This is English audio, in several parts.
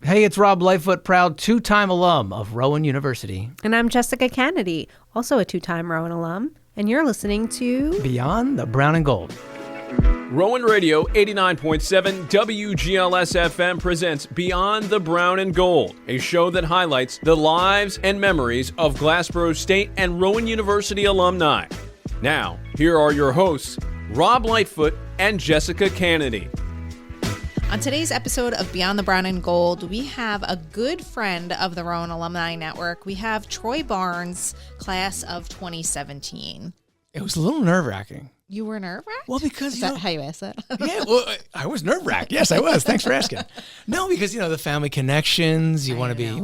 Hey, it's Rob Lightfoot, proud two-time alum of Rowan University. And I'm Jessica Kennedy, also a two-time Rowan alum. And you're listening to Beyond the Brown and Gold. Rowan Radio 89.7 WGLS FM presents Beyond the Brown and Gold, a show that highlights the lives and memories of Glassboro State and Rowan University alumni. Now, here are your hosts, Rob Lightfoot and Jessica Kennedy. On today's episode of Beyond the Brown and Gold, we have a good friend of the Rowan Alumni Network. We have Troi Barnes, class of 2017. It was a little nerve-wracking. You were nerve-wracked? Well, because, Is that how you asked that? Yeah, well, I was nerve-wracked. Yes, I was. Thanks for asking. No, because, the family connections, you want to be good,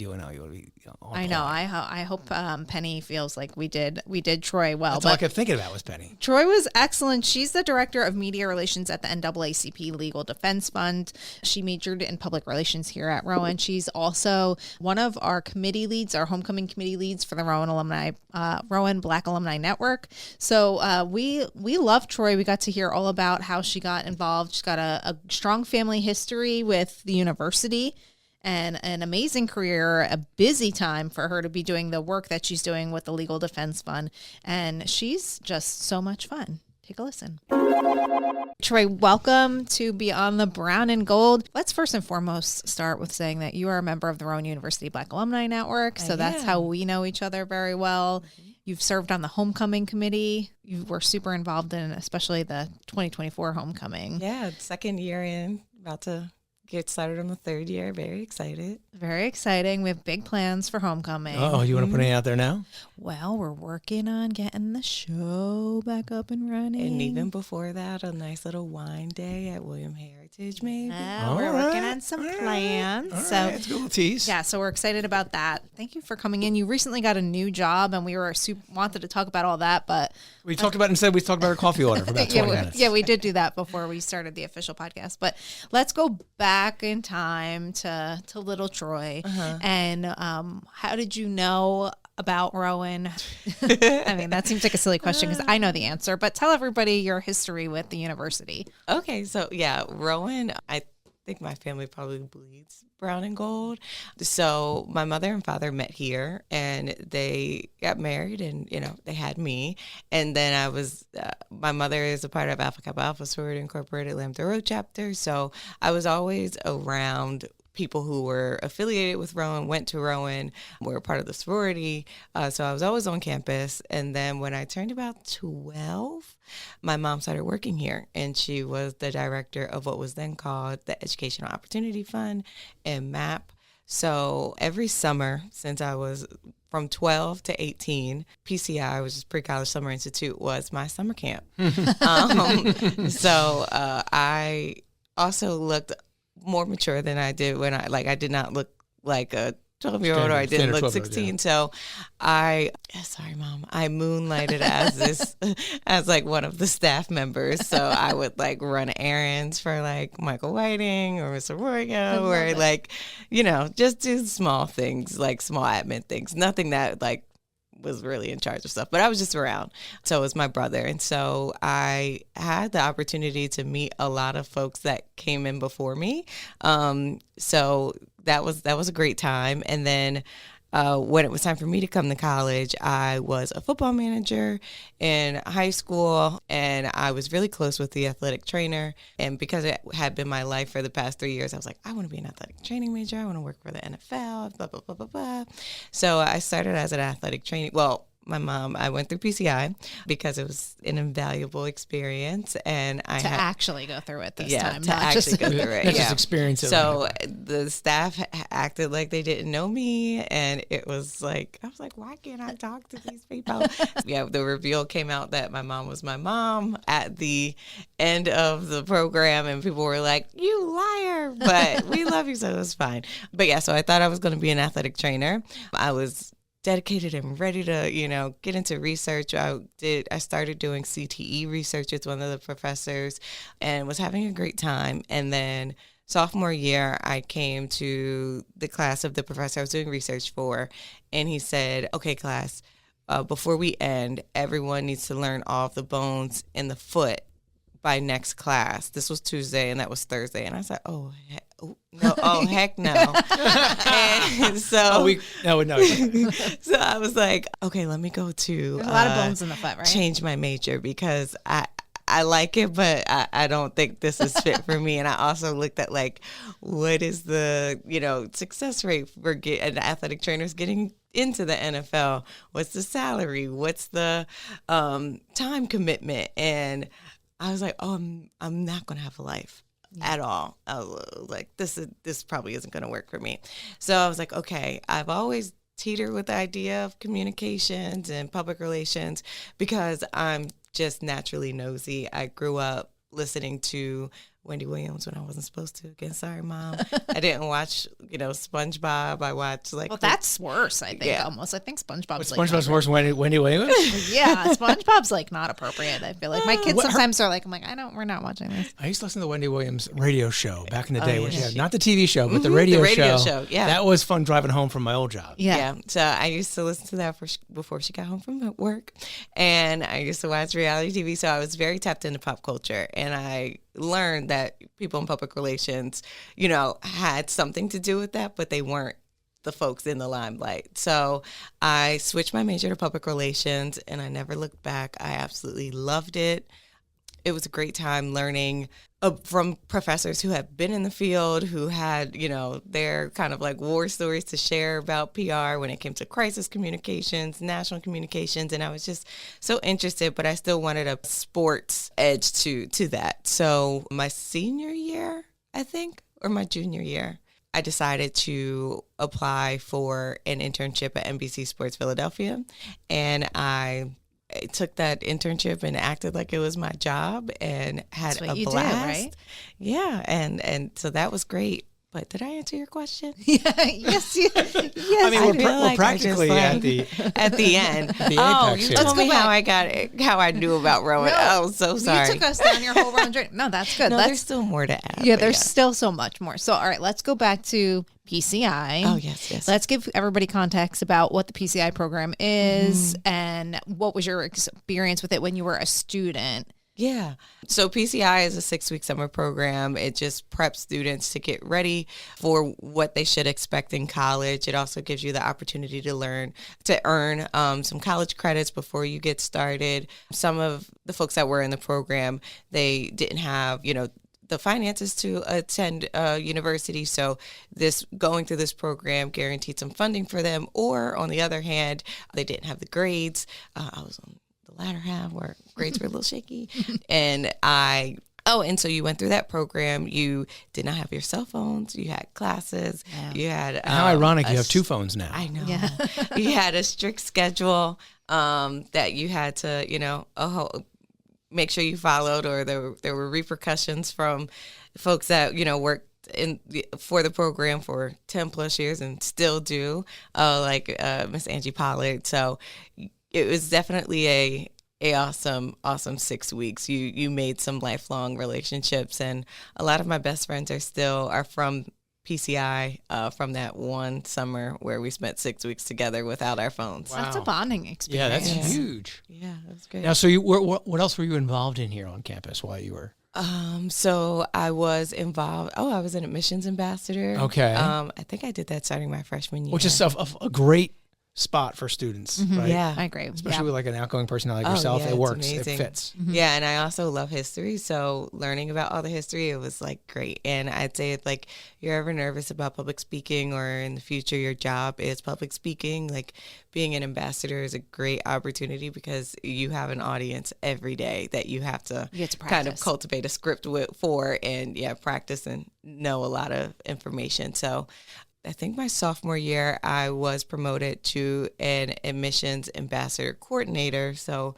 you want to be on I know. I hope Penny feels like we did Troi well. That's all I kept thinking about was Penny. Troi was excellent. She's the director of media relations at the NAACP Legal Defense Fund. She majored in public relations here at Rowan. She's also one of our committee leads, our homecoming committee leads for the Rowan Black Alumni Network. So we love Troi. We got to hear all about how she got involved. She's got a strong family history with the university and an amazing career, a busy time for her to be doing the work that she's doing with the Legal Defense Fund. And she's just so much fun. Take a listen. Troi, welcome to Beyond the Brown and Gold. Let's first and foremost start with saying that you are a member of the Rowan University Black Alumni Network. So that's how we know each other very well. Mm-hmm. You've served on the homecoming committee. You were super involved in especially the 2024 homecoming. Yeah, second year in, about to get started on the third year. Very excited. Very exciting. We have big plans for homecoming. Oh, you want to put it out there now? Well, we're working on getting the show back up and running. And even before that, a nice little wine day at William Heritage, maybe. We're working on some plans. All so right, it's a little tease. Yeah, so we're excited about that. Thank you for coming in. You recently got a new job, and we were wanted to talk about all that, but we talked about our coffee order for about 20 minutes. Yeah, we did do that before we started the official podcast. But let's go back in time to little Troi. And how did you know about Rowan? I mean, that seems like a silly question because I know the answer, but tell everybody your history with the university. Okay, so yeah, Rowan, I think my family probably bleeds brown and gold. So my mother and father met here and they got married and, they had me. And then my mother is a part of Alpha Kappa Alpha Sorority Incorporated Lambda Rho chapter. So I was always around people who were affiliated with Rowan, went to Rowan, were a part of the sorority. So I was always on campus. And then when I turned about 12, my mom started working here, and she was the director of what was then called the Educational Opportunity Fund and MAP. So every summer since I was from 12 to 18, PCI, which is Pre-College Summer Institute, was my summer camp. So I also looked more mature than I did when I did not look like a 12-year-old, or I didn't look 16. Yeah. So I moonlighted as like one of the staff members. So I would run errands for Michael Whiting or Mr. Royo, or just do small things, small admin things, nothing that was really in charge of stuff, but I was just around. So it was my brother. And so I had the opportunity to meet a lot of folks that came in before me. So that was a great time. And then when it was time for me to come to college, I was a football manager in high school, and I was really close with the athletic trainer. And because it had been my life for the past 3 years, I was like, I want to be an athletic training major. I want to work for the NFL, blah, blah, blah, blah, blah. So I started as an athletic training. Well, I went through PCI because it was an invaluable experience, and I had actually go through it this time. To actually go through it. Not just experience it. So the staff acted like they didn't know me, and it was I was like, why can't I talk to these people? The reveal came out that my mom was my mom at the end of the program, and people were like, you liar, but we love you, so it was fine. But yeah, so I thought I was going to be an athletic trainer. I was dedicated and ready to, get into research. I started doing CTE research with one of the professors and was having a great time. And then sophomore year, I came to the class of the professor I was doing research for, and he said, okay, class, before we end, everyone needs to learn all of the bones in the foot by next class. This was Tuesday and that was Thursday. And I said, oh, no, oh heck no. And so so I was like, okay, let me go to There's a lot of bones in the foot, right? change my major because I like it, but I don't think this is fit for me. And I also looked at like, what is the, success rate for an athletic trainers getting into the NFL? What's the salary? What's the time commitment? And I was like, oh, I'm not going to have a life at all. I was like, this probably isn't going to work for me. So I was like, okay, I've always teetered with the idea of communications and public relations because I'm just naturally nosy. I grew up listening to Wendy Williams when I wasn't supposed to. Again, sorry, Mom. I didn't watch, SpongeBob. I watched Well, that's worse, I think, almost. I think SpongeBob's SpongeBob's worse than Wendy Williams? Yeah, SpongeBob's not appropriate. I feel like my kids sometimes are like, we're not watching this. I used to listen to the Wendy Williams radio show back in the day. Not the TV show, but the radio show. Yeah. That was fun driving home from my old job. Yeah. So I used to listen to that before she got home from work. And I used to watch reality TV. So I was very tapped into pop culture. And I learned that people in public relations, had something to do with that, but they weren't the folks in the limelight. So I switched my major to public relations and I never looked back. I absolutely loved it. It was a great time learning from professors who have been in the field, who had, their kind of like war stories to share about PR when it came to crisis communications, national communications. And I was just so interested, but I still wanted a sports edge to that. So my senior year, I think, or my junior year, I decided to apply for an internship at NBC Sports Philadelphia. And I took that internship and acted like it was my job and had a blast. Did, right? Yeah, and so that was great. But did I answer your question? Yes. I mean, we're practically at the end. The oh, apex you here. told me how I got it, how I knew about Rowan. Oh, so sorry. You took us down your whole Rowan journey. No, that's good. No, there's still more to add. Yeah, there's still so much more. So, all right, let's go back to PCI. Oh, yes. Let's give everybody context about what the PCI program is and what was your experience with it when you were a student. Yeah. So PCI is a 6-week summer program. It just preps students to get ready for what they should expect in college. It also gives you the opportunity to earn some college credits before you get started. Some of the folks that were in the program, they didn't have, the finances to attend university. So going through this program guaranteed some funding for them. Or on the other hand, they didn't have the grades. I was on the latter half where grades were a little shaky. And so you went through that program. You did not have your cell phones. You had classes. Yeah. You had how ironic you have 2 phones now. I know. Yeah. You had a strict schedule that you had to, make sure you followed, or there were repercussions from folks that worked for the program for 10 plus years and still do, like Miss Angie Pollard. So it was definitely a awesome 6 weeks. You made some lifelong relationships, and a lot of my best friends are from PCI, from that one summer where we spent 6 weeks together without our phones. Wow. That's a bonding experience. Yeah, that's huge. Yeah, that's great. Now, so what else were you involved in here on campus while you were? So I was involved. I was an admissions ambassador. Okay. I think I did that starting my freshman year. Which is a great spot for students, right? Yeah, I agree. Especially with like an outgoing personality like yourself, it works. Amazing. It fits. Mm-hmm. Yeah, and I also love history, so learning about all the history, it was like great. And I'd say if like you're ever nervous about public speaking, or in the future your job is public speaking, like being an ambassador is a great opportunity because you have an audience every day that you have to kind of cultivate a script for and practice and know a lot of information. So I think my sophomore year, I was promoted to an admissions ambassador coordinator. So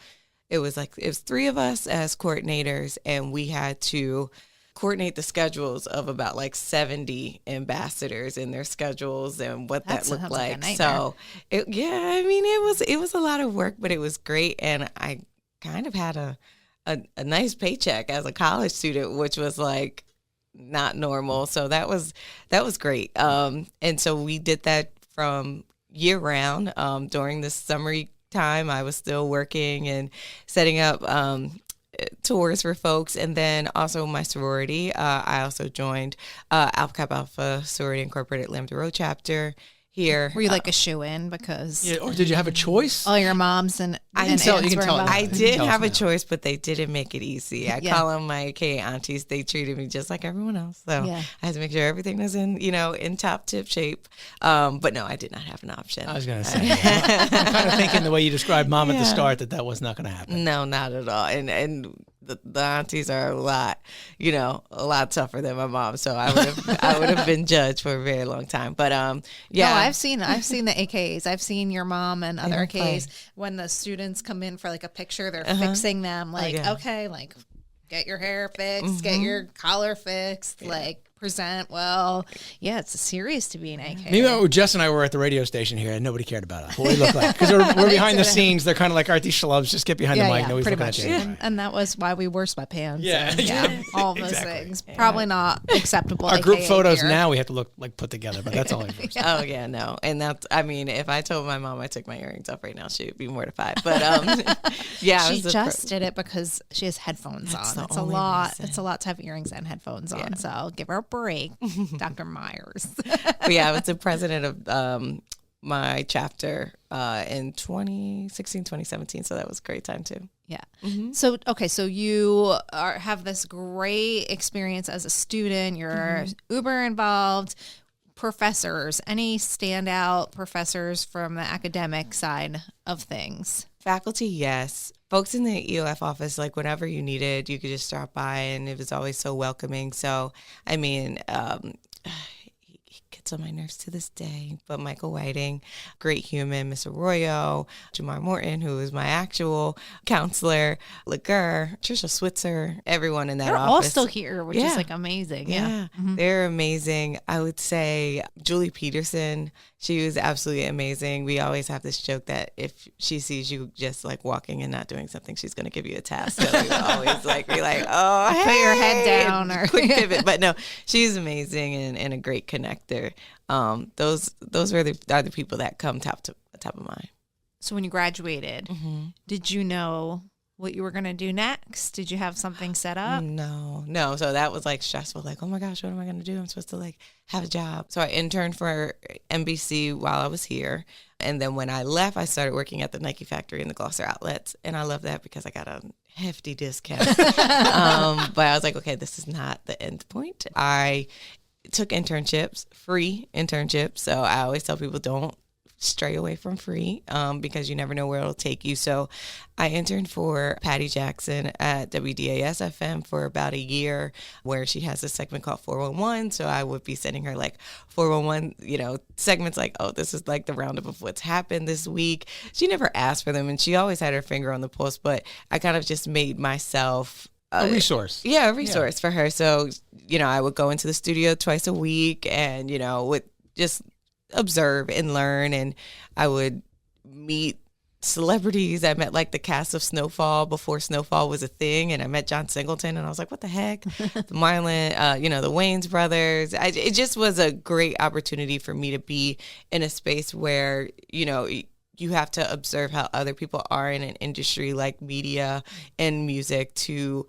it was 3 of us as coordinators, and we had to coordinate the schedules of about like 70 ambassadors and their schedues and what that looked like. So it was a lot of work, but it was great. And I kind of had a nice paycheck as a college student, which was like not normal. So that was great. And so we did that from year round. During the summer time, I was still working and setting up tours for folks. And then also my sorority. I also joined Alpha Kappa Alpha Sorority Incorporated Lambda Rho chapter here. Were you like a shoe-in because or did you have a choice? all your moms and I can tell. You can tell. I did tell us have a now. choice, but they didn't make it easy. I call them my AKA aunties. They treated me just like everyone else. So I had to make sure everything was in top tip shape. But no, I did not have an option. I was going to say, I'm kind of thinking the way you described mom at the start that was not going to happen. No, not at all. And the aunties are a lot tougher than my mom. So I would have been judged for a very long time. But No, I've seen the AKAs. I've seen your mom and other AKAs when the students come in for like a picture, they're fixing them okay, like get your hair fixed, get your collar fixed, like present well. Yeah, it's serious to be an AKA. Meanwhile, Jess and I were at the radio station here, and nobody cared about us. What we look like, because we're behind the scenes. They're kind of like, aren't these schlubs? Just get behind the mic. Nobody's pretty looking much. at you. And that was why we wore sweatpants. Yeah. All of those things. Probably not acceptable. Our group AKA photos here. now we have to look like put together, but that's only first. Oh yeah, no, and if I told my mom I took my earrings off right now, she would be mortified. But yeah, she just did it because she has headphones on. It's a lot. It's a lot to have earrings and headphones on. So I'll give her a break, Dr. Myers. But yeah, I was the president of my chapter in 2016, 2017. So that was a great time too. Yeah. So, okay. So you have this great experience as a student. You're uber involved. Professors, any standout professors from the academic side of things? Faculty, yes. Folks in the EOF office, like whenever you needed, you could just stop by, and it was always so welcoming. So, I mean, he gets on my nerves to this day. But Michael Whiting, great human, Miss Arroyo, Jamar Morton, who is my actual counselor, Lagur, Trisha Switzer, everyone in that They're office. all still here, which is like amazing. Yeah. They're amazing. I would say Julie Peterson, she was absolutely amazing. We always have this joke that if she sees you just like walking and not doing something, she's going to give you a task. So we always be like, oh, hey, put your head down or quick pivot. But no, she's amazing and a great connector. Those are the people that come top of mind. So when you graduated, did you know what you were going to do next? Did you have something set up? No. So that was like stressful. Like, oh my gosh, what am I going to do? I'm supposed to like have a job. So I interned for NBC while I was here. And then when I left, I started working at the Nike factory in the Gloucester outlets. And I love that because I got a hefty discount. But I was like, okay, this is not the end point. I took internships, free internships. So I always tell people don't stray away from free because you never know where it'll take you. So I interned for Patty Jackson at WDAS FM for about a year, where she has a segment called 411. So I would be sending her like 411, segments like, oh, this is like the roundup of what's happened this week. She never asked for them, and she always had her finger on the pulse, but I kind of just made myself a resource. Yeah, a resource for her. So, I would go into the studio twice a week and, would just observe and learn, and I would meet celebrities. I met like the cast of Snowfall before Snowfall was a thing, and I met John Singleton, and I was like, what the heck? The Marlon, the Wayans brothers. It just was a great opportunity for me to be in a space where, you have to observe how other people are in an industry like media and music to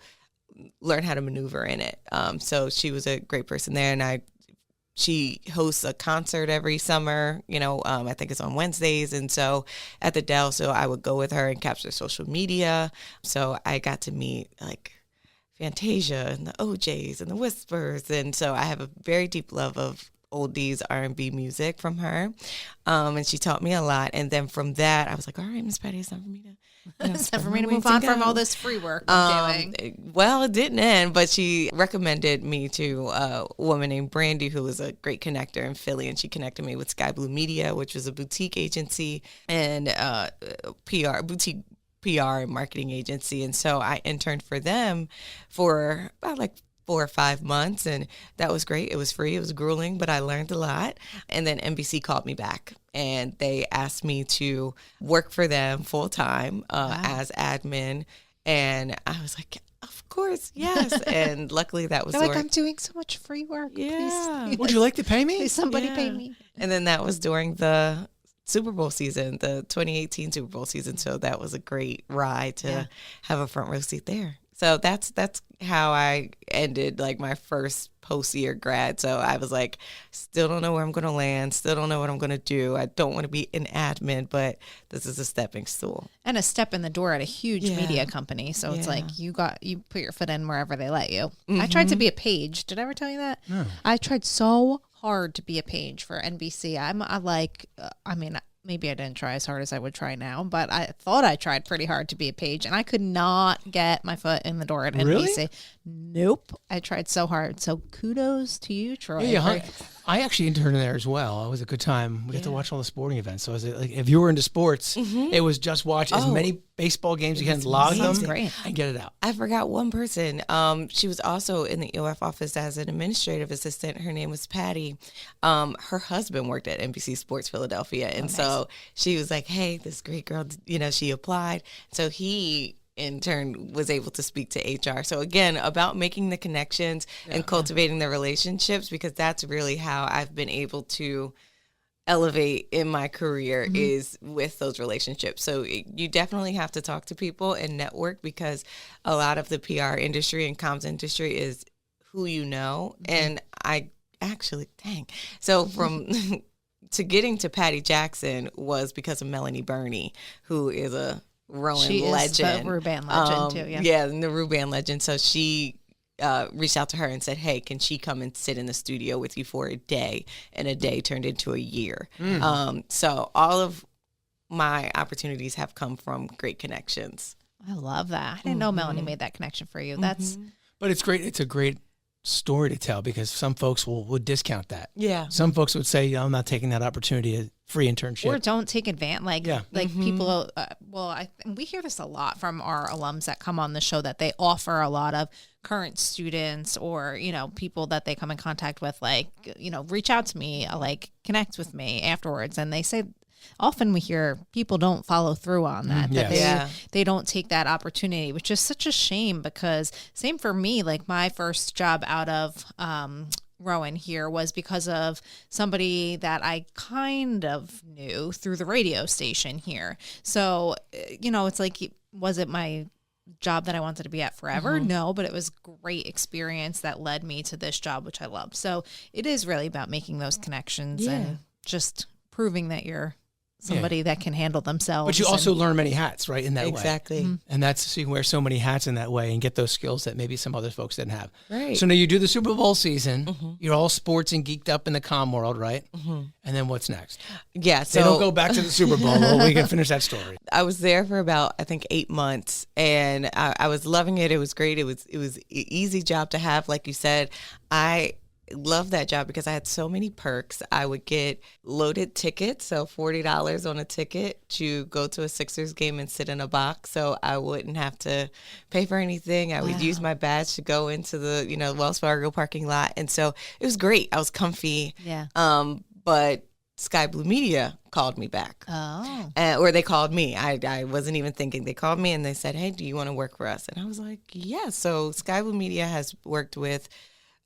learn how to maneuver in it. So she was a great person there, and she hosts a concert every summer, I think it's on Wednesdays. And so at the Dell, so I would go with her and capture social media. So I got to meet like Fantasia and the OJs and the Whispers. And so I have a very deep love of oldies R&B music from her. And she taught me a lot. And then from that, I was like, all right, Miss Patty, it's time for me to it's time for me to move on from all this free work I'm doing. Well, it didn't end, but she recommended me to a woman named Brandy, who was a great connector in Philly, and she connected me with Sky Blue Media, which was a boutique agency and boutique PR and marketing agency. And so I interned for them for about like 4 or 5 months, and that was great. It was free. It was grueling, but I learned a lot. And then NBC called me back, and they asked me to work for them full time as admin. And I was like, of course, yes. And luckily that was I'm doing so much free work. Yeah. Please. Would you like to pay me? Please, somebody pay me. And then that was during the Super Bowl season, the 2018 Super Bowl season. So that was a great ride to have a front row seat there. So that's how I ended like my first post-year grad. So I was like, still don't know where I'm going to land, still don't know what I'm going to do. I don't want to be an admin, but this is a stepping stool. And a step in the door at a huge media company. So it's like you put your foot in wherever they let you. I tried to be a page. Did I ever tell you that? No. I tried so hard to be a page for NBC. Maybe I didn't try as hard as I would try now, but I thought I tried pretty hard to be a page, and I could not get my foot in the door at NBC. Really? Nope. I tried so hard. So kudos to you, Troi. Yeah, I actually interned there as well. It was a good time. We got to watch all the sporting events. So if you were into sports, it was just watch as many baseball games you can, log them, and get it out. I forgot one person. She was also in the EOF office as an administrative assistant. Her name was Patty. Her husband worked at NBC Sports Philadelphia. And so she was like, hey, this great girl, she applied. So he in turn was able to speak to HR. So again, about making the connections and cultivating the relationships, because that's really how I've been able to elevate in my career is with those relationships. So you definitely have to talk to people and network, because a lot of the PR industry and comms industry is who you know. And I actually, So from to getting to Patty Jackson was because of Melanie Burney, who is a Rowan legend. She is the Ruban legend too, yeah. Yeah, the Ruban legend. So she reached out to her and said, hey, can she come and sit in the studio with you for a day? And a day turned into a year. So all of my opportunities have come from great connections. I love that. I didn't know Melanie made that connection for you. But it's great. It's a great story to tell, because some folks would discount that. Yeah. Some folks would say, I'm not taking that opportunity, free internship. Or don't take advantage. People, we hear this a lot from our alums that come on the show, that they offer a lot of current students or, people that they come in contact with, reach out to me, connect with me afterwards. And they say, often we hear people don't follow through on that, they don't take that opportunity, which is such a shame, because same for me, my first job out of Rowan here was because of somebody that I kind of knew through the radio station here. So, it's like, was it my job that I wanted to be at forever? No, but it was great experience that led me to this job, which I love. So it is really about making those connections and just proving that you're somebody that can handle themselves. But you also learn many hats, right, in that way. Exactly. And that's, so you can wear so many hats in that way and get those skills that maybe some other folks didn't have. Right. So now you do the Super Bowl season. You're all sports and geeked up in the comm world, right? And then what's next? Yeah. So they don't go back to the Super Bowl. Well, we can finish that story. I was there for about, I think, 8 months, and I was loving it. It was great. It was an easy job to have. Like you said, I love that job because I had so many perks. I would get loaded tickets, so $40 on a ticket to go to a Sixers game and sit in a box, so I wouldn't have to pay for anything. I would use my badge to go into the Wells Fargo parking lot, and so it was great. I was comfy. Yeah. But Sky Blue Media called me back. Oh. Or they called me. I wasn't even thinking. They called me and they said, hey, do you want to work for us? And I was like, yeah. So Sky Blue Media has worked with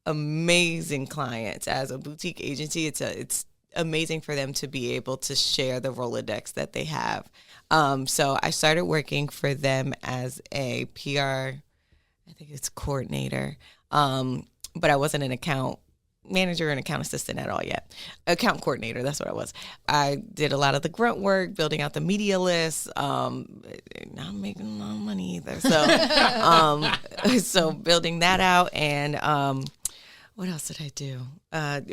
amazing clients as a boutique agency. It's amazing for them to be able to share the Rolodex that they have. So I started working for them as a PR, I think it's coordinator, but I wasn't an account manager and account assistant at all yet. Account coordinator, that's what I was. I did a lot of the grunt work, building out the media list, not making a lot of money either. So, so building that out, and what else did I do?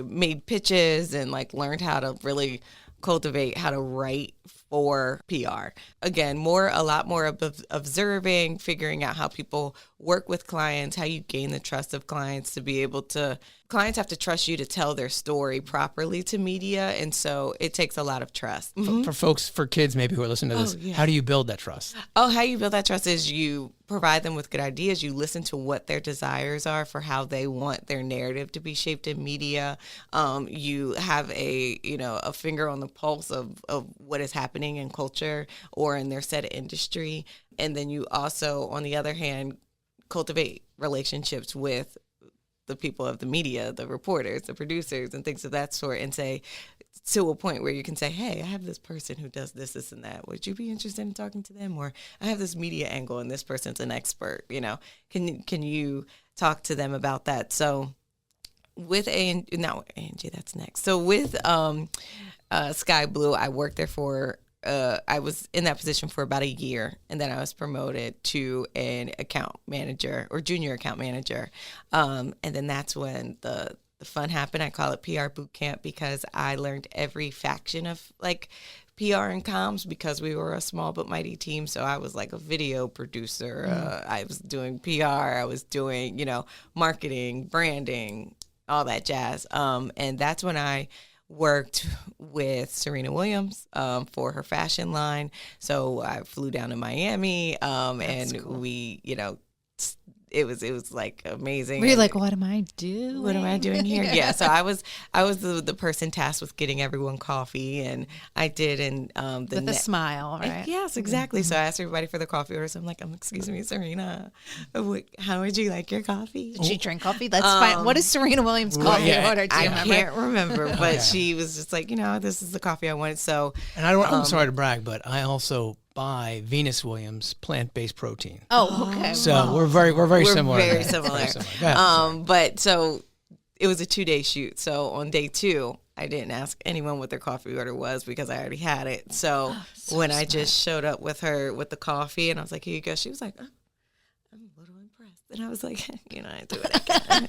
Made pitches and learned how to really cultivate how to write for PR. Again, a lot more of observing, figuring out how people work with clients, how you gain the trust of clients to be able to, clients have to trust you to tell their story properly to media. And so it takes a lot of trust. For kids maybe who are listening to this, how do you build that trust? How you build that trust is you provide them with good ideas. You listen to what their desires are for how they want their narrative to be shaped in media. You have a finger on the pulse of what is happening in culture or in their said industry. And then you also, on the other hand, cultivate relationships with the people of the media, the reporters, the producers, and things of that sort, and say, to a point where you can say, hey, I have this person who does this, this, and that. Would you be interested in talking to them? Or I have this media angle and this person's an expert, can you talk to them about that? So with Angie, that's next. So with Sky Blue, I worked there I was in that position for about a year, and then I was promoted to an account manager or junior account manager. And then that's when the fun happened. I call it PR boot camp because I learned every faction of like PR and comms because we were a small but mighty team. So I was like a video producer. I was doing PR. I was doing, marketing, branding, all that jazz. And that's when I worked with Serena Williams for her fashion line. So I flew down to Miami and cool. We, it was like amazing. Were you like, what am I doing? What am I doing here? Yeah. So I was the person tasked with getting everyone coffee, and I did with a smile, right? Yes, exactly. So I asked everybody for their coffee orders. I'm like, excuse me, Serena, how would you like your coffee? Did she drink coffee? That's fine. What is Serena Williams' coffee order? Do you remember? I can't remember, but she was just like, this is the coffee I wanted. So, and I'm sorry to brag, but I also buy Venus Williams plant-based protein. Oh, okay. So we're very similar. Very similar. But so it was a 2-day shoot. So on day 2, I didn't ask anyone what their coffee order was because I already had it. So when I just showed up with her with the coffee and I was like, here you go. She was like, oh, I'm a little impressed. And I was like, I do it again.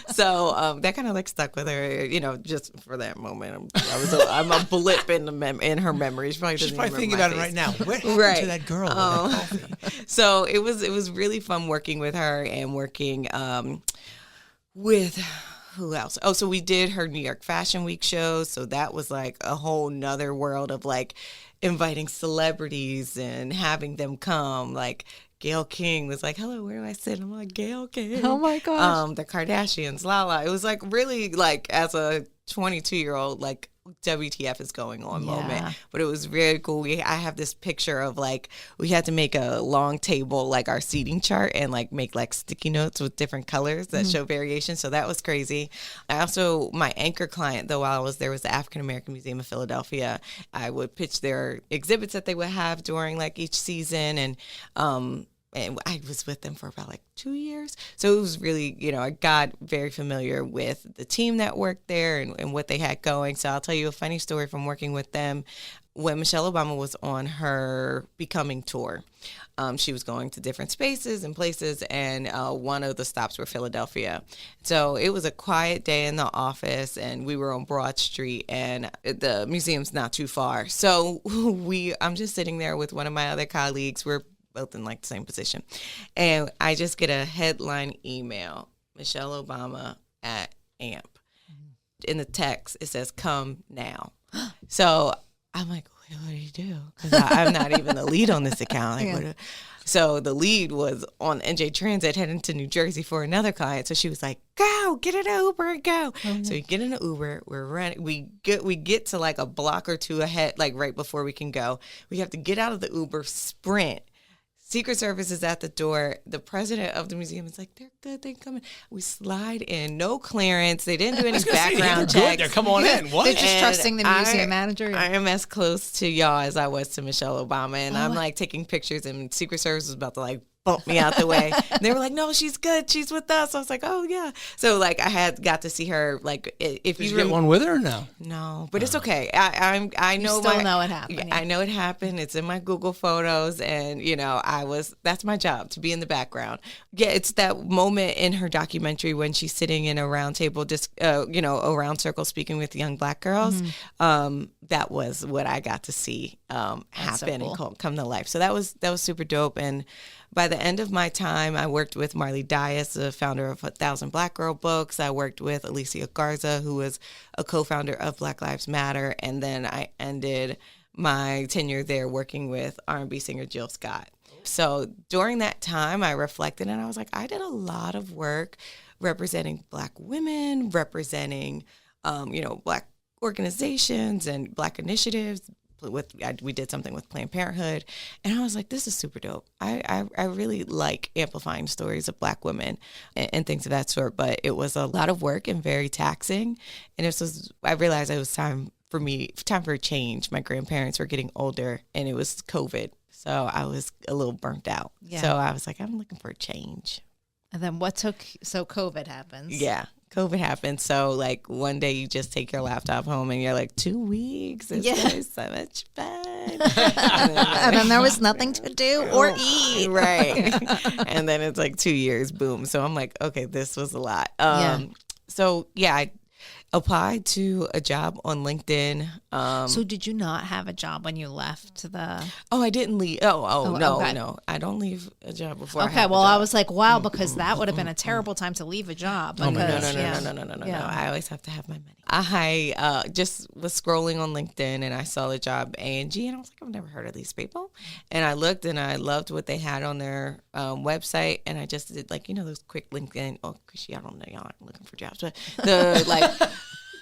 So that kind of like stuck with her, just for that moment. I'm a blip in her memory. She's probably thinking about it right now. What happened to that girl with that coffee? So it was really fun working with her and working with who else? Oh, so we did her New York Fashion Week shows. So that was like a whole nother world of like inviting celebrities and having them come. Like Gayle King was like, hello, where do I sit? I'm like, Gayle King. Oh my gosh. The Kardashians, Lala. It was like really like as a 22-year-old, like WTF is going on moment. But it was very cool. I have this picture of like, we had to make a long table, like our seating chart, and like make like sticky notes with different colors that show variation. So that was crazy. I also, my anchor client, though, while I was there, was the African American Museum of Philadelphia. I would pitch their exhibits that they would have during like each season, and I was with them for about like 2 years. So it was really, I got very familiar with the team that worked there and what they had going. So I'll tell you a funny story from working with them. When Michelle Obama was on her Becoming tour, she was going to different spaces and places, and one of the stops were Philadelphia. So it was a quiet day in the office, and we were on Broad Street, and the museum's not too far. So I'm just sitting there with one of my other colleagues. We're both in like the same position. And I just get a headline email, Michelle Obama at AMP. In the text, it says, come now. So I'm like, what do you do? Because I'm not even the lead on this account. Like, so the lead was on NJ Transit heading to New Jersey for another client. So she was like, go, get in an Uber and go. So we get in an Uber, we're running, we get to like a block or two ahead, like right before we can go. We have to get out of the Uber, sprint. Secret Service is at the door. The president of the museum is like, they're good, they're coming. We slide in, no clearance. They didn't do any background checks. They're come on in. What? They're just trusting the museum manager. I am as close to y'all as I was to Michelle Obama. And I'm like taking pictures, and Secret Service was about to like bump me out the way. And they were like, no, she's good. She's with us. I was like, oh, yeah. So, like, I got to see her, like, if Did you get one with her or no? No, but it's okay. I know. You still know it happened. Yeah. I know it happened. It's in my Google Photos, and, that's my job, to be in the background. Yeah, it's that moment in her documentary when she's sitting in a round table, a round circle speaking with young Black girls. That was what I got to see happen and come to life. So that was super dope. And by the end of my time, I worked with Marley Dias, the founder of 1,000 Black Girl Books. I worked with Alicia Garza, who was a co-founder of Black Lives Matter. And then I ended my tenure there working with R&B singer Jill Scott. So during that time, I reflected and I was like, I did a lot of work representing Black women, representing, Black organizations and Black initiatives. We did something with Planned Parenthood, and I was like, this is super dope. I really like amplifying stories of Black women and things of that sort, but it was a lot of work and very taxing, and I realized it was time for me, time for a change. My grandparents were getting older, and it was COVID. So I was a little burnt out. Yeah. So I was like, I'm looking for a change. And then so COVID happens. Yeah. COVID happened. So like one day you just take your laptop home and you're like, 2 weeks. It's so much fun. And then there was nothing to do or eat. Right. And then it's like 2 years, boom. So I'm like, okay, this was a lot. So yeah, I applied to a job on LinkedIn. So did you not have a job when you left the... Oh, I didn't leave. No. I don't leave a job before I have a job. I was like, wow, because that would have been a terrible time to leave a job. Because, No. I always have to have my money. I just was scrolling on LinkedIn and I saw the job A&G and I was like, I've never heard of these people. And I looked and I loved what they had on their website, and I just did those quick LinkedIn. Oh, Chrissy, I don't know, y'all aren't looking for jobs, but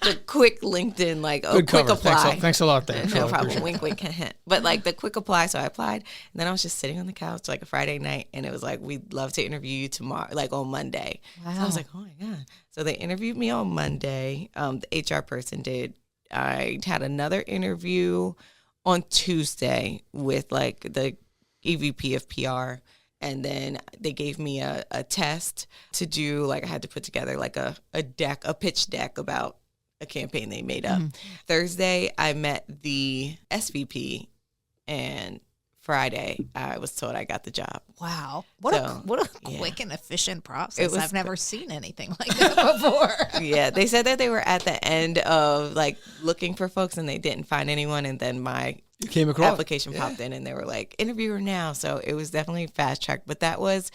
the quick LinkedIn, quick apply. Thanks a lot there. No problem. Wink, wink, hint. But the quick apply. So I applied, and then I was just sitting on the couch a Friday night, and it was like, we'd love to interview you tomorrow, on Monday. Wow. So I was like, oh my God. So they interviewed me on Monday. The HR person did. I had another interview on Tuesday with the EVP of PR. And then they gave me a test to do, I had to put together a pitch deck about a campaign they made up. Thursday, I met the SVP, and Friday, I was told I got the job. Wow. What a quick and efficient process. I've never seen anything like that before. Yeah, they said that they were at the end of looking for folks and they didn't find anyone, and then my application popped in and they were like, interviewer now. So it was definitely fast track. But that was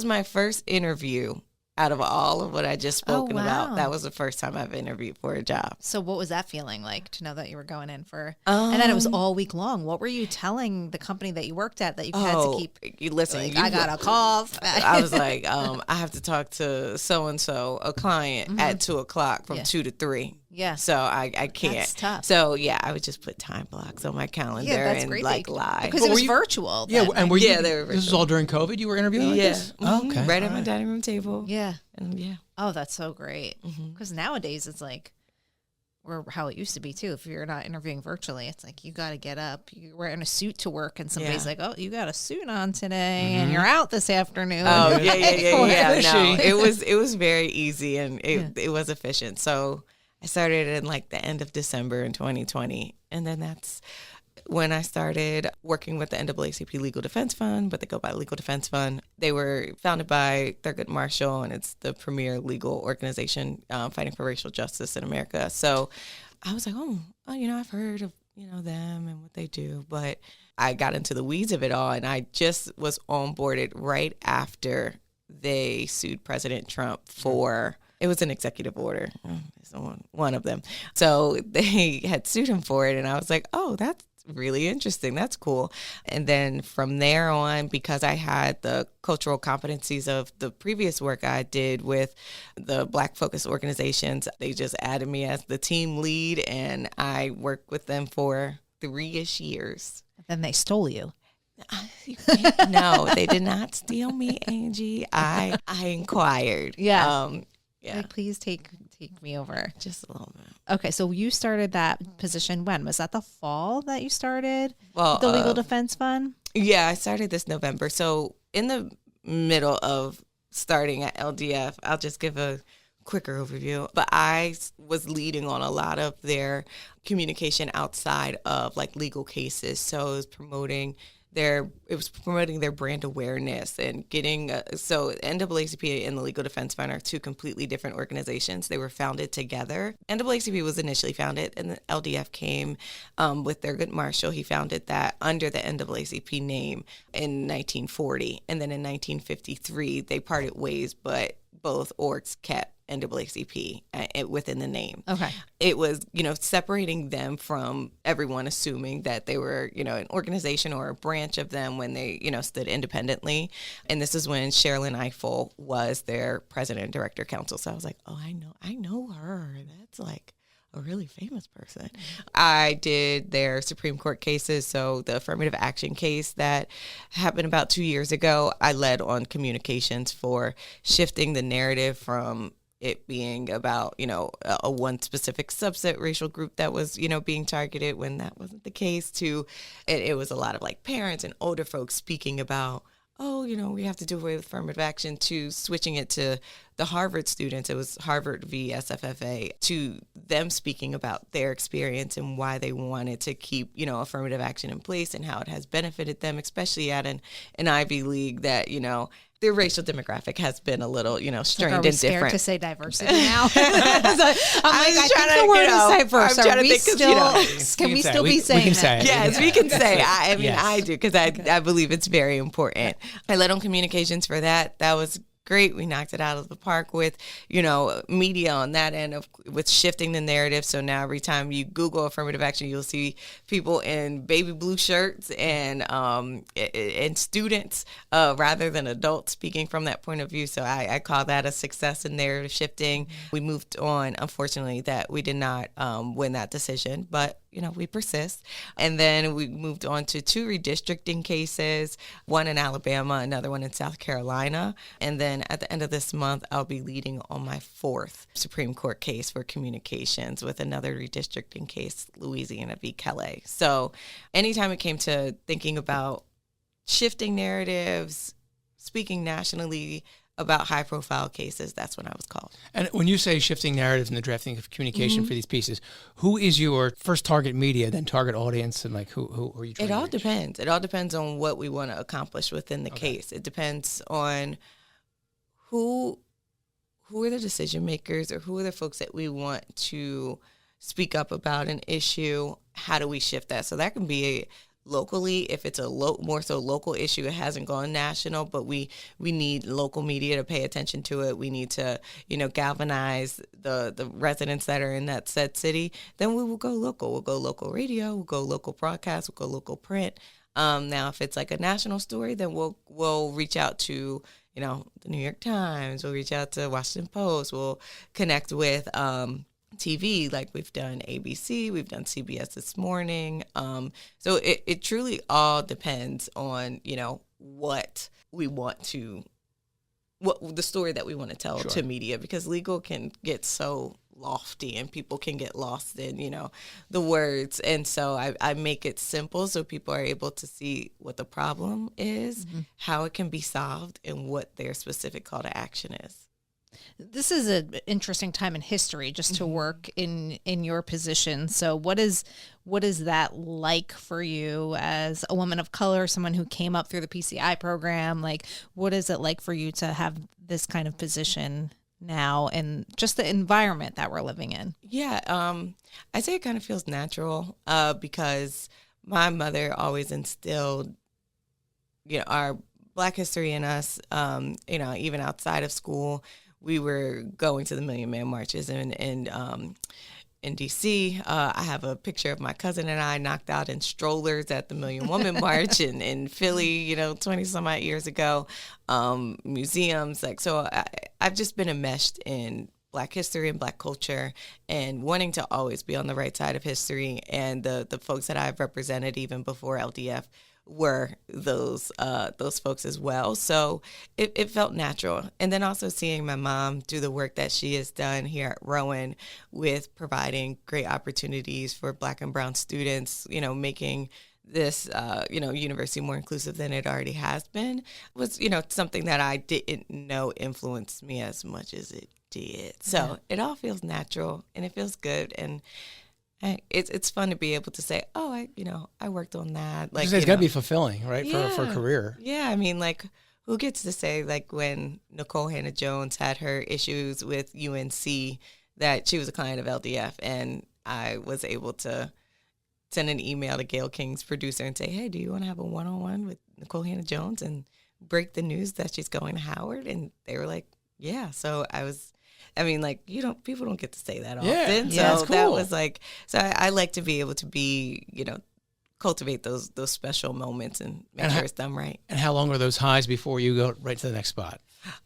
my first interview out of all of what I just spoken about. That was the first time I've interviewed for a job. So what was that feeling like to know that you were going in for, and then it was all week long? What were you telling the company that you worked at that you had to keep? I got a call. I was like, I have to talk to so-and-so, a client at 2:00 from 2 to 3. Yeah. So I can't. That's tough. So yeah, I would just put time blocks on my calendar and lie. Because it was virtual. Yeah, then. and were you? Yeah, they were virtual. This was all during COVID. You were interviewing like this? Oh, okay. Right at my dining room table. Yeah. And yeah. Oh, that's so great. Because nowadays it's or how it used to be too. If you're not interviewing virtually, it's you got to get up. You're wearing a suit to work, and somebody's like, "Oh, you got a suit on today, and you're out this afternoon." Oh yeah. No, it was very easy and it was efficient. So I started in the end of December in 2020, and then that's when I started working with the NAACP Legal Defense Fund, but they go by Legal Defense Fund. They were founded by Thurgood Marshall, and it's the premier legal organization fighting for racial justice in America. So I was like, I've heard of them and what they do, but I got into the weeds of it all, and I just was onboarded right after they sued President Trump for. It was an executive order. It's one of them. So they had sued him for it, and I was like, oh, that's really interesting. That's cool. And then from there on, because I had the cultural competencies of the previous work I did with the Black focused organizations, they just added me as the team lead, and I worked with them for 3-ish years. Then they stole you. No, they did not steal me, Angie. I inquired. Yeah. Yeah. Please take me over. Just a little bit. Okay, so you started that position when? Was that the fall that you started the Legal Defense Fund? Yeah, I started this November. So in the middle of starting at LDF, I'll just give a quicker overview. But I was leading on a lot of their communication outside of legal cases. So it was promoting their brand awareness and getting so NAACP and the Legal Defense Fund are two completely different organizations. They were founded together. NAACP was initially founded, and the LDF came with Thurgood Marshall. He founded that under the NAACP name in 1940, and then in 1953 they parted ways, but both orgs kept NAACP within the name. Okay. It was, separating them from everyone assuming that they were, an organization or a branch of them when they, stood independently. And this is when Sherilyn Eiffel was their president and director counsel. So I was like, oh, I know her. That's a really famous person. I did their Supreme Court cases. So the affirmative action case that happened about 2 years ago, I led on communications for shifting the narrative from it being about, a one specific subset racial group that was, being targeted when that wasn't the case, to it was a lot of like parents and older folks speaking about, oh, we have to do away with affirmative action, to switching it to the Harvard students. It was Harvard v. SFFA, to them speaking about their experience and why they wanted to keep, affirmative action in place and how it has benefited them, especially at an Ivy League that, their racial demographic has been a little, strained and different. Scared to say diversity now? I think the word is diverse. Are we still? Can we still be saying that? Yes, we can say. I mean, yes. I do, because I believe it's very important. I led on communications for that. That was great. We knocked it out of the park with, media on that end with shifting the narrative. So now every time you Google affirmative action, you'll see people in baby blue shirts and students rather than adults speaking from that point of view. So I call that a success in narrative shifting. We moved on. Unfortunately, that we did not win that decision, but we persist. And then we moved on to 2 redistricting cases, one in Alabama, another one in South Carolina. And then at the end of this month, I'll be leading on my 4th Supreme Court case for communications with another redistricting case, Louisiana v. Kelly. So anytime it came to thinking about shifting narratives, speaking nationally about high-profile cases, that's when I was called. And when you say shifting narratives and the drafting of communication for these pieces, who is your first target media, then target audience, and like who are you trying to reach? Depends. It all depends on what we want to accomplish within the case. It depends on who are the decision makers, or who are the folks that we want to speak up about an issue. How do we shift that? So that can be locally, if it's a more so local issue, it hasn't gone national, but we need local media to pay attention to it. We need to, galvanize the residents that are in that said city. Then we will go local. We'll go local radio. We'll go local broadcast. We'll go local print. Now, if it's like a national story, then we'll reach out to, the New York Times. We'll reach out to Washington Post. We'll connect with TV, like we've done ABC, we've done CBS This Morning. So it truly all depends on, what the story that we want to tell to media, because legal can get so lofty and people can get lost in, the words. And so I make it simple so people are able to see what the problem is, how it can be solved, and what their specific call to action is. This is an interesting time in history just to work in your position. So what is that like for you as a woman of color, someone who came up through the PCI program? Like, what is it like for you to have this kind of position now, and just the environment that we're living in? Yeah, I say it kind of feels natural because my mother always instilled, our Black history in us, even outside of school. We were going to the Million Man Marches in D.C. I have a picture of my cousin and I knocked out in strollers at the Million Woman March in Philly, 20 some odd years ago. Museums, so I've just been enmeshed in Black history and Black culture, and wanting to always be on the right side of history. And the folks that I've represented even before LDF were those folks as well. So it felt natural. And then also seeing my mom do the work that she has done here at Rowan with providing great opportunities for Black and brown students, making this, university more inclusive than it already has been, was, something that I didn't know influenced me as much as it did. So it all feels natural and it feels good. And it's fun to be able to say, oh, I worked on that. Like, it's got to be fulfilling, right? For a career. Yeah. I mean, who gets to say, when Nicole Hannah-Jones had her issues with UNC, that she was a client of LDF, and I was able to send an email to Gayle King's producer and say, hey, do you want to have a one-on-one with Nicole Hannah-Jones and break the news that she's going to Howard? And they were like, yeah. So people don't get to say that often. Yeah, so cool. That was so I like to be able to be, cultivate those special moments and make sure it's done right. And how long are those highs before you go right to the next spot?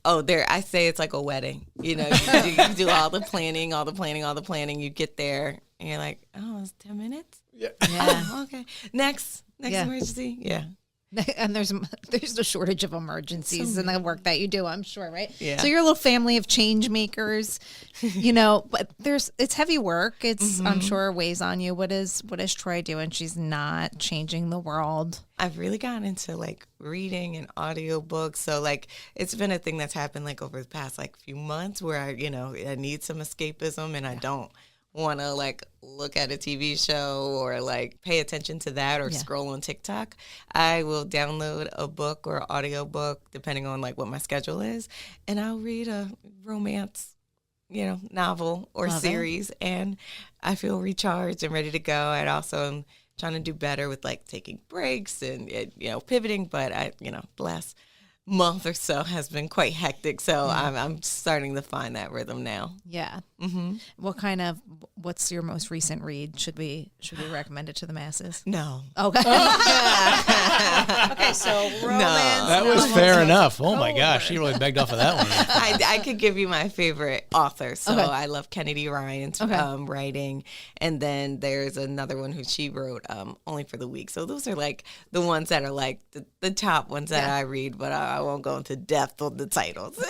Oh, I say it's like a wedding. You do all the planning, you get there and you're like, oh, it's 10 minutes? Yeah. Oh, okay. Next emergency. Yeah. And there's a shortage of emergencies in the work that you do, I'm sure, right? Yeah. So you're a little family of change makers, but it's heavy work. It's I'm sure weighs on you. What is Troi doing? She's not changing the world. I've really gotten into like reading and audiobooks. So like it's been a thing that's happened like over the past like few months where I need some escapism and I don't want to like look at a TV show or like pay attention to that or scroll on TikTok. I will download a book or audiobook depending on like what my schedule is, and I'll read a romance novel or series, and I feel recharged and ready to go. I also am trying to do better with like taking breaks and pivoting, but the last month or so has been quite hectic, so I'm starting to find that rhythm now. Yeah. What's your most recent read? Should we recommend it to the masses? No. Okay. Okay, so romance. That was fair enough. Oh my gosh, she really begged off of that one. I could give you my favorite author. So Okay. I love Kennedy Ryan's writing, and then there's another one who she wrote Only for the Weak. So those are like the ones that are like the top ones that I read, but I won't go into depth on the titles.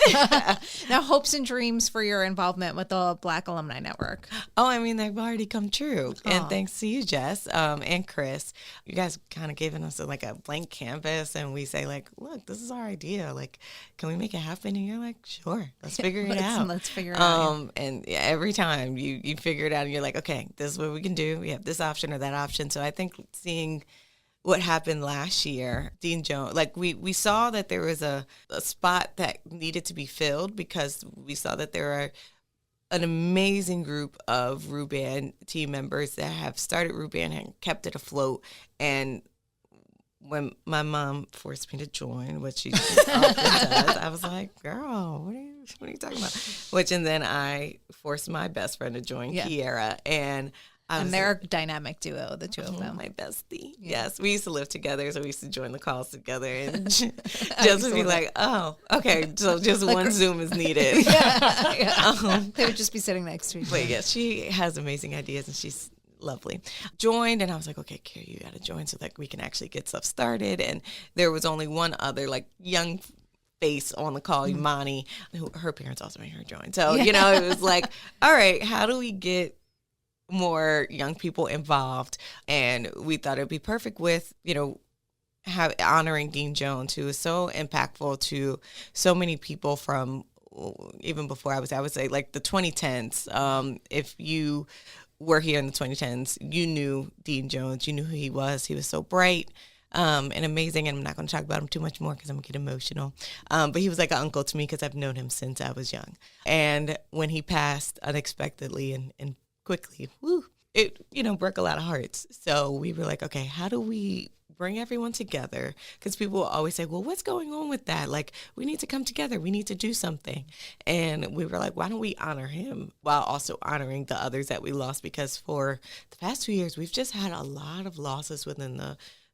Now, hopes and dreams for your involvement with the Black Alumni Network. Oh, I mean, they've already come true. And thanks to you, Jess, and Chris. You guys kind of given us like a blank canvas, and we say like, look, this is our idea. Like, can we make it happen? And you're like, sure, let's figure it out. Let's figure it out. And every time you figure it out and you're like, okay, this is what we can do. We have this option or that option. So I think seeing what happened last year, Dean Jones, like we saw that there was a spot that needed to be filled because we saw that there are an amazing group of Ruban team members that have started Ruban and kept it afloat. And when my mom forced me to join, which she often does, I was like, girl, what are you talking about? And then I forced my best friend to join, Kiera, and they're a dynamic duo, the two of them. My bestie. Yeah. Yes. We used to live together, so we used to join the calls together and just would be like, oh, okay, so just like one Zoom is needed. They would just be sitting next to each other. But yes, she has amazing ideas and she's lovely. Joined, and I was like, okay, Kira, you got to join so that we can actually get stuff started. And there was only one other like young face on the call, Imani, who her parents also made her join. So, it was like, all right, how do we get more young people involved? And we thought it'd be perfect with honoring Dean Jones, who is so impactful to so many people from even before I would say like the 2010s. If you were here in the 2010s, you knew Dean Jones, you knew who he was. He was so bright and amazing, and I'm not going to talk about him too much more because I'm going to get emotional. But he was like an uncle to me because I've known him since I was young. And when he passed unexpectedly and quickly, it broke a lot of hearts. So we were like, okay, how do we bring everyone together? Because people will always say, well, what's going on with that? Like, we need to come together. We need to do something. And we were like, why don't we honor him while also honoring the others that we lost? Because for the past 2 years, we've just had a lot of losses within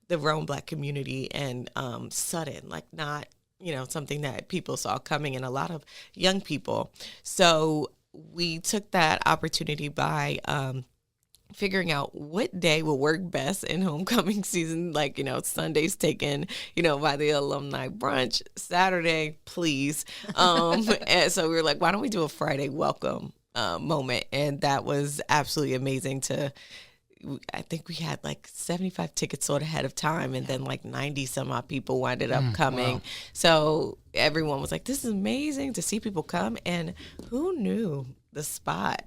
the Rowan Black community, and sudden, like not, something that people saw coming, and a lot of young people. So we took that opportunity by figuring out what day will work best in homecoming season. Like, Sunday's taken, by the alumni brunch. Saturday, please. And so we were like, why don't we do a Friday welcome moment? And that was absolutely amazing I think we had like 75 tickets sold ahead of time, and then like 90 some odd people winded up coming. Wow. So everyone was like, this is amazing to see people come. And who knew the spot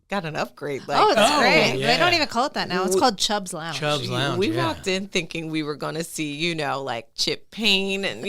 got an upgrade? Like, that's great. Yeah. They don't even call it that now. It's called Chubb's Lounge. Chubb's Lounge. We walked in thinking we were going to see, like Chip Payne and,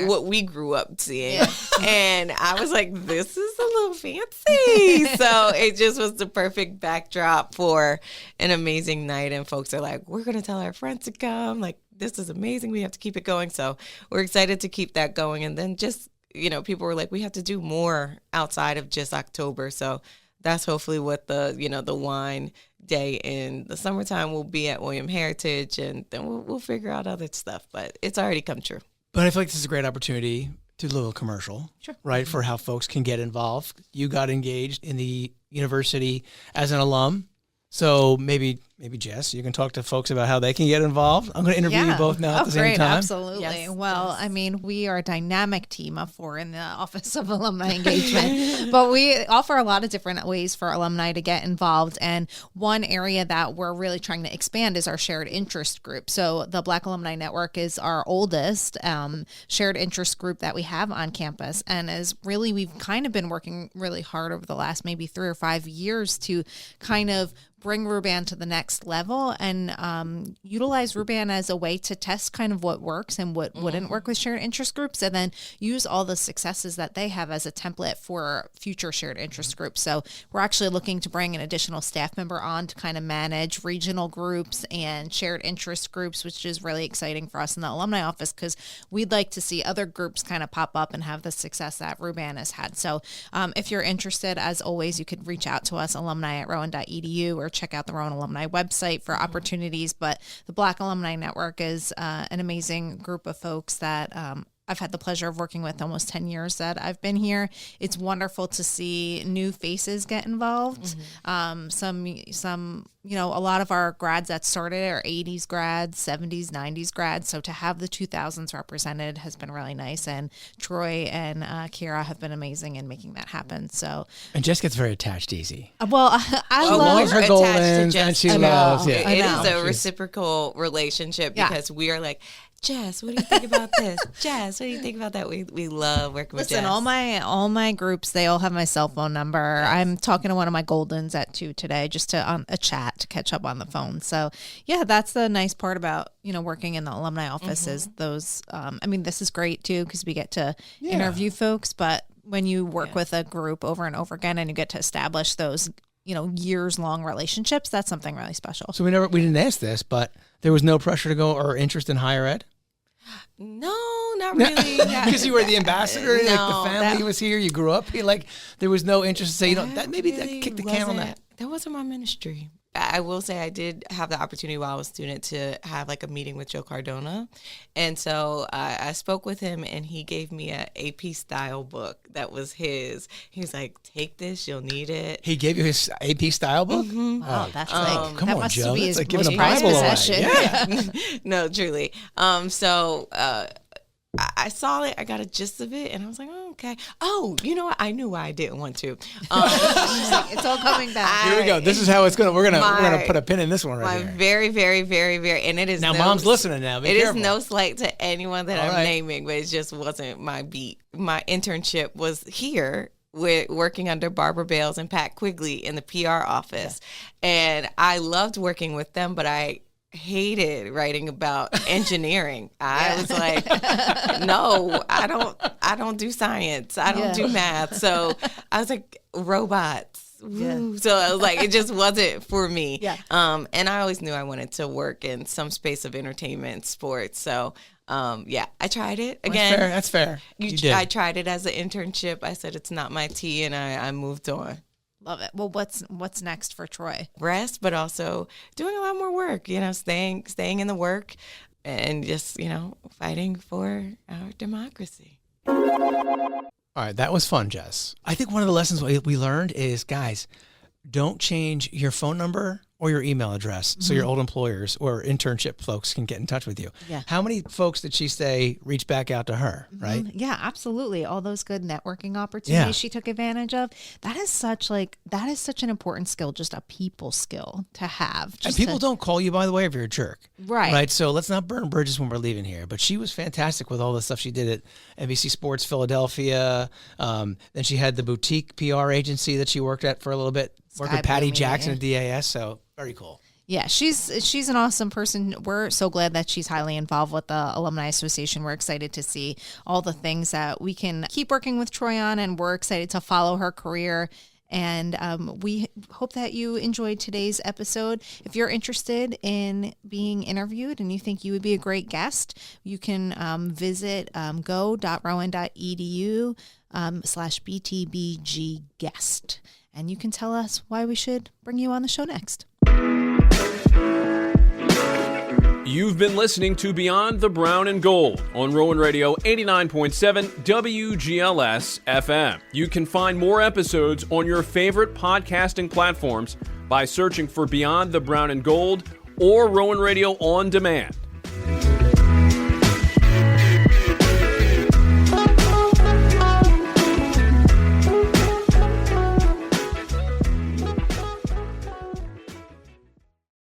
what we grew up seeing. Yeah. And I was like, this is a little fancy. So it just was the perfect backdrop for an amazing night. And folks are like, we're going to tell our friends to come. Like, this is amazing. We have to keep it going. So we're excited to keep that going. And then just, people were like, we have to do more outside of just October. So that's hopefully what the wine day in the summertime will be at William Heritage, and then we'll figure out other stuff. But it's already come true. But I feel like this is a great opportunity to do a little commercial, right, for how folks can get involved. You got engaged in the university as an alum, so maybe maybe Jess, you can talk to folks about how they can get involved. I'm going to interview you both now at the same time. Absolutely. Yes, well, yes. I mean, we are a dynamic team of 4 in the Office of Alumni Engagement, but we offer a lot of different ways for alumni to get involved. And one area that we're really trying to expand is our shared interest group. So the Black Alumni Network is our oldest shared interest group that we have on campus. And we've kind of been working really hard over the last maybe 3 or 5 years to kind of bring Ruban to the next level and utilize Ruban as a way to test kind of what works and what wouldn't work with shared interest groups, and then use all the successes that they have as a template for future shared interest groups. So we're actually looking to bring an additional staff member on to kind of manage regional groups and shared interest groups, which is really exciting for us in the alumni office because we'd like to see other groups kind of pop up and have the success that Ruban has had. So if you're interested, as always, you could reach out to us, alumni@rowan.edu, or check out the Rowan Alumni website for opportunities. But the Black Alumni Network is an amazing group of folks that I've had the pleasure of working with almost 10 years that I've been here. It's wonderful to see new faces get involved. Some, a lot of our grads that started are 80s grads, 70s, 90s grads. So to have the 2000s represented has been really nice. And Troi and Kira have been amazing in making that happen. And Jess gets very attached easy. Well, I love her Goldens, and she loves it. It is a reciprocal relationship because we are like, Jess, what do you think about this? Jess, what do you think about that? We love working with Jess. Listen, all my groups, they all have my cell phone number. Yes. I'm talking to one of my Goldens at 2 today, just to a chat to catch up on the phone. So yeah, that's the nice part about working in the alumni office is those. This is great too because we get to interview folks, but when you work with a group over and over again and you get to establish those years-long relationships, that's something really special. So we didn't ask this, but there was no pressure to go or interest in higher ed? No, not really. Because you were the ambassador, the family was here, you grew up here, there was no interest to say, that kick the can on that. That wasn't my ministry. I will say I did have the opportunity while I was a student to have a meeting with Joe Cardona. And so I spoke with him and he gave me an AP style book that was his. He was like, take this, you'll need it. He gave you his AP style book? Mm-hmm. Wow, that's come that on, must Joe. be his most prized possession. Yeah. No, truly. I saw it. I got a gist of it, and I was like, "Oh, okay." Oh, you know what? I knew why I didn't want to. It's all coming back. Here we go. This is how it's gonna. We're gonna put a pin in this one right here. Very, very, very, very, and it is now. Mom's listening now. Be careful. Is no slight to anyone that I'm naming, but it just wasn't my beat. My internship was here with working under Barbara Bales and Pat Quigley in the PR office, and I loved working with them, but I hated writing about engineering. I was like, no, I don't do science. I don't do math. So I was like, robots. Yeah. So I was like, it just wasn't for me. Yeah. And I always knew I wanted to work in some space of entertainment and sports. So I tried it again. That's fair. I tried it as an internship. I said, it's not my tea, and I moved on. Love it. Well, what's next for Troi? Rest, but also doing a lot more work, staying in the work and just, fighting for our democracy. All right. That was fun, Jess. I think one of the lessons we learned is, guys, don't change your phone number or your email address so your old employers or internship folks can get in touch with you. Yeah. How many folks did she say reach back out to her, right? Yeah, absolutely. All those good networking opportunities she took advantage of. That is such an important skill, just a people skill to have. And people don't call you, by the way, if you're a jerk. Right. Right. So let's not burn bridges when we're leaving here. But she was fantastic with all the stuff she did at NBC Sports Philadelphia. Then she had the boutique PR agency that she worked at for a little bit. Worked with Patty Jackson at DAS, so very cool. Yeah, she's an awesome person. We're so glad that she's highly involved with the Alumni Association. We're excited to see all the things that we can keep working with Troi on, and we're excited to follow her career. And we hope that you enjoyed today's episode. If you're interested in being interviewed and you think you would be a great guest, you can visit go.rowan.edu/BTBG guest. And you can tell us why we should bring you on the show next. You've been listening to Beyond the Brown and Gold on Rowan Radio 89.7 WGLS FM. You can find more episodes on your favorite podcasting platforms by searching for Beyond the Brown and Gold or Rowan Radio On Demand.